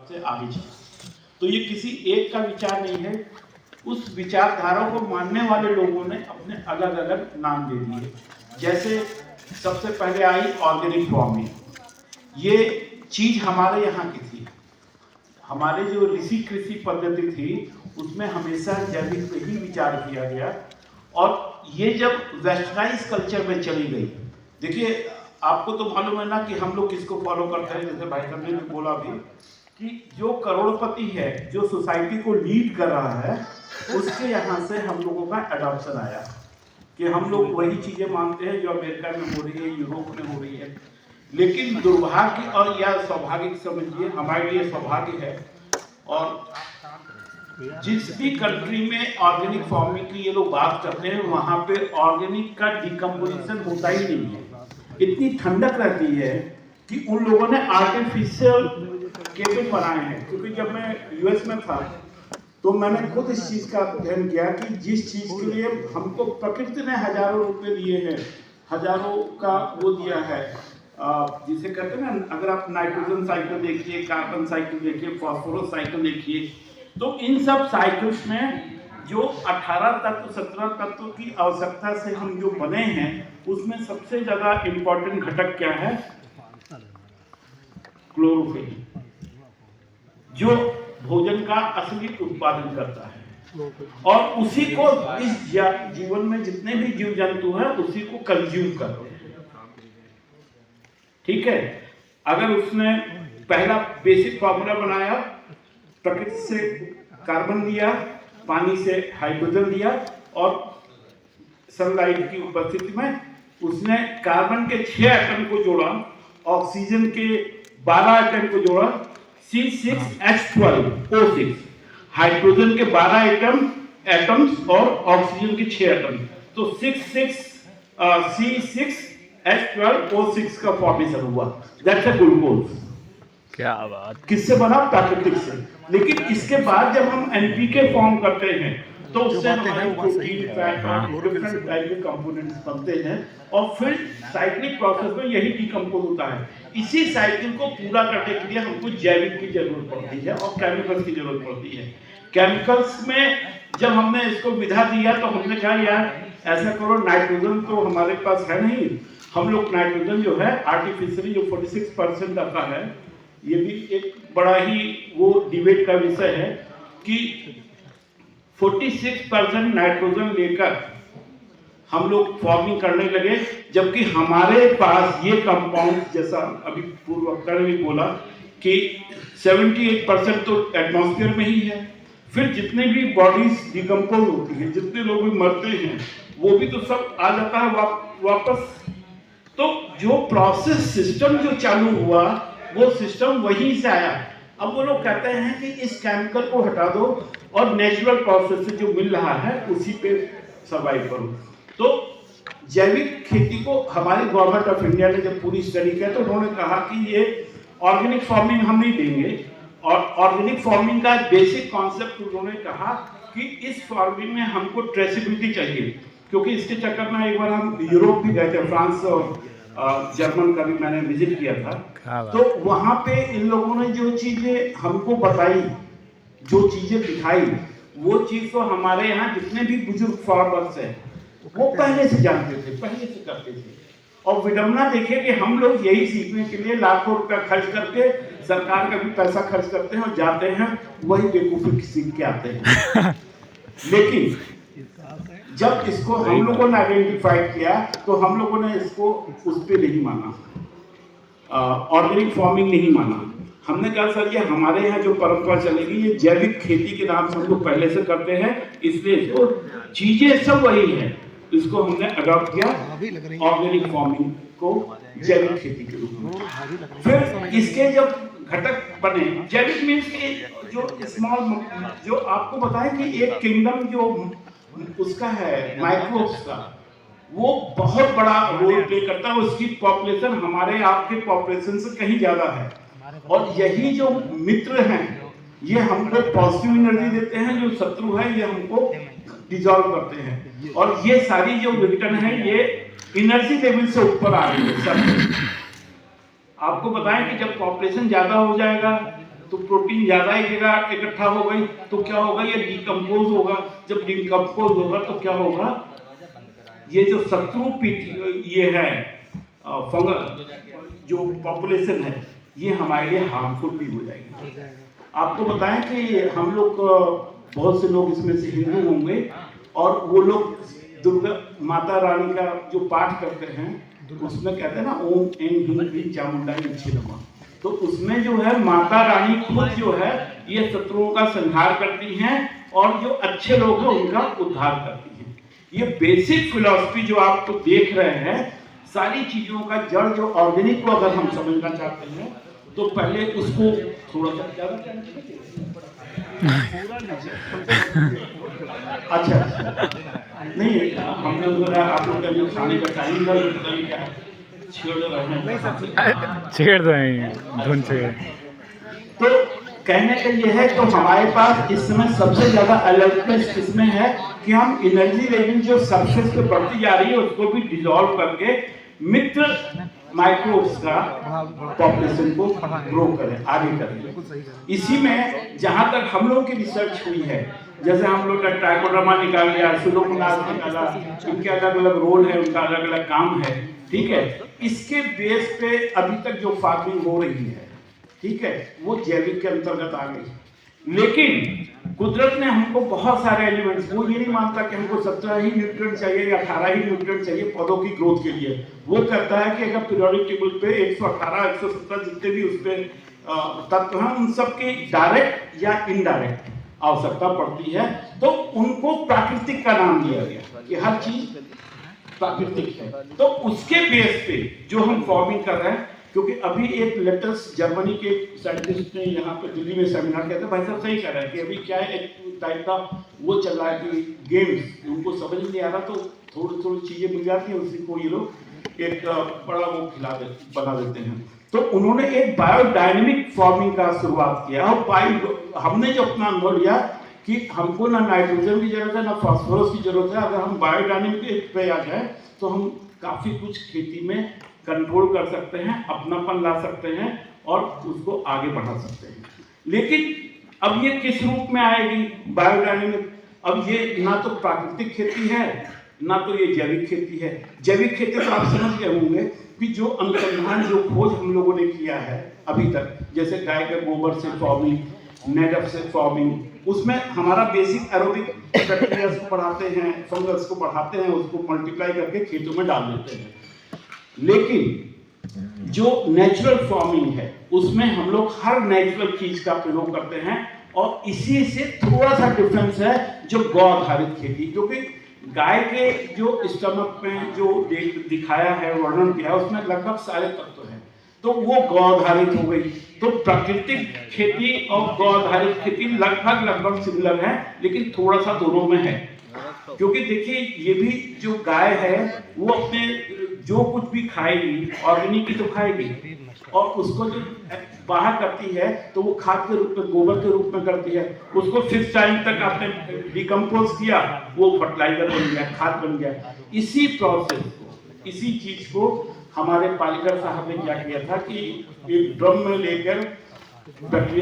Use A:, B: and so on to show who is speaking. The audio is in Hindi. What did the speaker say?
A: सबसे आगे चला। तो ये किसी एक का विचार नहीं है, उस विचारधारा को मानने वाले लोगों ने अपने अलग अलग नाम दे दिए। जैसे सबसे पहले आई ऑर्गेनिक फार्मिंग। ये चीज हमारे यहाँ की थी, हमारे जो ऋषि कृषि पद्धति थी उसमें हमेशा जैविक पे ही विचार किया गया, और ये जब वेस्टर्नाइज कल्चर में चली गई, देखिए आपको तो मालूम है ना कि हम लोग किसको फॉलो करते हैं। जैसे भाई साहब ने भी बोला भी कि जो करोड़पति है, जो सोसाइटी को लीड कर रहा है, उसके यहाँ से हम लोगों का एडॉप्शन आया कि हम लोग वही चीजें मानते हैं जो अमेरिका में हो रही है, यूरोप में हो रही है। लेकिन दुर्भाग्य और या सौभाग्य समझिए, हमारे लिए सौभाग्य है, और जिस भी कंट्री में ऑर्गेनिक फार्मिंग की ये लोग बात करते हैं वहां पे ऑर्गेनिक का डिकम्पोजिशन होता ही नहीं है। इतनी ठंडक रहती है कि उन लोगों ने आर्टिफिशियल केबिन बनाए हैं। क्योंकि जब मैं यूएस में था तो मैंने खुद इस चीज का अध्ययन किया कि जिस चीज के लिए हमको प्रकृति ने हजारों रुपए दिए हैं, हजारों का वो दिया है, जिसे कहते हैं ना, अगर आप नाइट्रोजन साइकिल देखिए, कार्बन साइकिल देखिए, फास्फोरस साइकिल देखिए, तो इन सब साइकिल्स में जो 18 तत्व 17 तत्व की आवश्यकता से हम जो बने हैं, उसमें सबसे ज्यादा इंपॉर्टेंट घटक क्या है? क्लोरोफिल, जो भोजन का असली उत्पादन करता है, और उसी को इस जीवन में जितने भी जीव जंतु हैं उसी को कंज्यूम करते हैं। ठीक है, अगर उसने पहला बेसिक फॉर्मूला बनाया, प्रकृति से कार्बन दिया, पानी से हाइड्रोजन दिया, और सनलाइट की उपस्थिति में उसने कार्बन के 6 एटम को जोड़ा, ऑक्सीजन के 12 एटम को जोड़ा, C6H12O6, हाइड्रोजन के 12 एटम्स और ऑक्सीजन के 6 एटम, तो C6H12O6 का फॉर्मेशन हुआ। That's a glucose.
B: क्या बात!
A: किससे बना? प्राकृतिक से। लेकिन इसके बाद जब हम एनपीके फॉर्म करते हैं तो उससे हमारे प्रोटीन, फैट और डिफरेंट टाइप के कंपोनेंट्स बनते हैं, और फिर साइक्लिक प्रोसेस में यही डिकम्पोज होता है। इसी साइकिल को पूरा करने के लिए हमको जैविक की जरूरत पड़ती है और केमिकल्स की जरूरत पड़ती है। केमिकल्स में जब हमने इसको विधा दिया तो हमने कहा यार ऐसा करो, नाइट्रोजन तो हमारे पास है नहीं, हम लोग नाइट्रोजन जो है आर्टिफिशियली जो 46% आता है, ये भी एक बड़ा ही वो डिबेट का विषय है कि 46% नाइट्रोजन लेकर हम लोग फार्मिंग करने लगे, जबकि हमारे पास ये कंपाउंड, जैसा अभी पूर्व वक्ता ने भी बोला कि 78% तो एटमॉस्फेयर में ही है। फिर जितने भी बॉडीज डिकम्पोज होती हैं, जितने लोग भी मरते हैं, वो भी तो सब आ जाता है वापस। तो जो प्रोसेस सिस्टम जो चालू हुआ वो सिस्टम वहीं से आया। अब वो लोग कहते हैं कि इस केमिकल को हटा दो और नेचुरल प्रोसेस से जो मिल रहा है उसी पे सर्वाइव करो। तो जैविक खेती को हमारी गवर्नमेंट ऑफ इंडिया ने जब पूरी स्टडी किया तो उन्होंने कहा कि ये ऑर्गेनिक फार्मिंग हम नहीं देंगे, और ऑर्गेनिक फार्मिंग का बेसिक कॉन्सेप्ट उन्होंने कहा कि इस फार्मिंग में हमको ट्रेसेबिलिटी चाहिए, क्योंकि इसके चक्कर में एक बार हम यूरोप भी गए थे, फ्रांस और जर्मन का भी मैंने विजिट किया था। तो वहां पे इन लोगों ने जो चीजें हमको बताई, जो चीजें दिखाई, वो चीज तो हमारे यहाँ जितने भी बुजुर्ग फार्मर्स हैं वो पहले से जानते थे, पहले से करते थे। और विडम्बना देखिए कि हम लोग यही सीखने के लिए लाखों रुपया खर्च करके, सरकार का भी पैसा खर्च करते हैं और जाते हैं वही बेवकूफी सीख के आते हैं। लेकिन जब इसको हम लोगों ने आइडेंटिफाई किया तो हम लोगों ने इसको उस पर नहीं माना, ऑर्गेनिक फार्मिंग नहीं माना। हमने कहा सर ये हमारे यहाँ जो परंपरा चलेगी, ये जैविक खेती के नाम से हम लोग पहले से करते हैं, इसलिए इसको चीजें सब वही है, इसको हमने अडॉप्ट किया ऑर्गेनिक फार्मिंग को जैविक खेती के रूप में। फिर इसके जब घटक बने, जैविक मीन्स कि जो स्मॉल, जो आपको बताएं कि एक किंगडम जो उसका है माइक्रोब्स का, वो बहुत बड़ा रोल प्ले करता है। उसकी पॉपुलेशन हमारे आपके पॉपुलेशन से कहीं ज्यादा है, और यही जो मित्र हैं ये हमको पॉजिटिव एनर्जी देते हैं, जो शत्रु है ये हमको डिसॉल्व करते हैं। और ये सारी जो विघटन है ये एनर्जी लेवल से ऊपर आ रही है सब। आपको बताएं कि जब पॉपुलेशन ज्यादा हो जाएगा तो प्रोटीन ज्यादा ही जगह इकट्ठा हो गई तो क्या होगा, ये डिकम्पोज होगा। जब डिकम्पोज होगा तो क्या होगा, ये जो शत्रु ये है फंगल जो पॉपुलेशन है, ये हमारे लिए हार्मफुल भी हो जाएगी। आपको बताएं कि हम लोग बहुत से लोग इसमें से हिंदू होंगे और वो लोग दुर्गा माता रानी का जो पाठ करते हैं, उसमें कहते हैं ना ओम ऐं ह्रीं क्लीं चामुंडाय नमः नमः, तो उसमें जो है माता रानी खुद जो है ये शत्रुओं का संहार करती हैं और जो अच्छे लोग हैं उनका उद्धार करती हैं। ये बेसिक फिलॉसफी जो आप तो देख रहे हैं, सारी चीजों का जड़ जो ऑर्गेनिक को अगर हम समझना चाहते हैं तो पहले उसको थोड़ा सा ज्यादा अच्छा नहीं, हम लोग आप लोग का जो खाने का टाइम था पता नहीं क्या छेड़ रहे हैं,
B: छेड़ रहे हैं धुन छेड़।
A: तो कहने का ये है तो हमारे पास इस समय सबसे ज्यादा अलर्टनेस किसमें है कि हम एनर्जी लेवल जो सरफेस पे बढ़ती जा रही है उसको भी डिसॉल्व करके मित्र माइक्रोब्स का पॉपुलेशन को ग्रो करें, आगे करें। इसी में जहां तक हम लोगों की रिसर्च हुई है, जैसे हम लोग का ट्राइकोडर्मा निकाल लिया, सुडोमोनास निकाला, इनके अलग अलग रोल है, उनका अलग अलग काम है, ठीक है। इसके बेस पे अभी तक जो फार्मिंग हो रही है, ठीक है, वो जैविक के अंतर्गत आ गई। लेकिन कुदरत ने हमको बहुत सारे एलिमेंट्स, वो ये नहीं मानता कि हमको 17 ही न्यूट्रिएंट चाहिए या 18 ही न्यूट्रिएंट चाहिए पौधों की ग्रोथ के लिए। वो कहता है कि अगर पीरियोडिक टेबल पे 118 117 जितने भी उस पे तत्व हैं, उन सबकी डायरेक्ट या इनडायरेक्ट आवश्यकता पड़ती है, तो उनको प्राकृतिक का नाम दिया गया कि हर चीज प्राकृतिक है। तो उसके बेस पे जो हम फार्मिंग कर रहे हैं, क्योंकि अभी एक लेटेस्ट जर्मनी के साइंटिस्ट ने यहाँ पे दिल्ली में सेमिनार किया था, भाई साहब सही कह रहे हैं कि अभी क्या है एक टाइप का वो चल रहा है कि गेम्स उनको समझ नहीं आ रहा, तो थोड़ी थोड़ी चीजें मिल जाती हैं, उसी को ये लोग एक बड़ा वो बना देते हैं। तो उन्होंने एक बायोडायनेमिक फार्मिंग का शुरुआत किया और हमने जो अपना अनुभव लिया कि हमको ना नाइट्रोजन की जरूरत है ना फास्फोरस की जरूरत है। अगर हम बायोडायनेमिक पे आ जाए तो हम काफी कुछ खेती में कंट्रोल कर सकते हैं, अपनापन ला सकते हैं और उसको आगे बढ़ा सकते हैं। लेकिन अब ये किस रूप में आएगी बायोडायनेमिक? अब ये ना तो प्राकृतिक खेती है ना तो ये जैविक खेती है। जैविक खेती तो आप समझ गए होंगे कि जो अनुसंधान जो खोज हम लोगों ने किया है अभी तक, जैसे गाय के गोबर से फार्मिंग, नेडफ से फार्मिंग, उसमें हमारा बेसिक एरोबिक बैक्टीरिया को बढ़ाते हैं, फंगस को बढ़ाते हैं, उसको मल्टीप्लाई करके खेतों में डाल देते हैं। लेकिन जो नेचुरल फार्मिंग है उसमें हम लोग हर नेचुरल चीज का प्रयोग करते हैं और इसी से थोड़ा सा डिफरेंस है जो गौ आधारित खेती, क्योंकि गाय के जो स्टमक में जो दिखाया है, वर्णन किया है, उसमें लगभग सारे तत्व हैं, तो वो गौ आधारित हो गई। तो प्राकृतिक खेती और गौ आधारित खेती लगभग सिमिलर है, लेकिन थोड़ा सा दोनों में है। क्योंकि देखिए ये भी जो गाय है वो अपने जो कुछ भी खाएगी ऑर्गेनिक ही तो खाएगी, और उसको जो बाहर करती है तो वो खाद के रूप में, गोबर के रूप में करती है। उसको 6 टाइम तक आपने डिकम्पोज किया, वो फर्टिलाइजर बन गया, खाद बन गया। इसी प्रोसेस को, इसी चीज को हमारे पालेकर साहब ने क्या किया था कि एक ड्रम में लेकर प्रक्रिया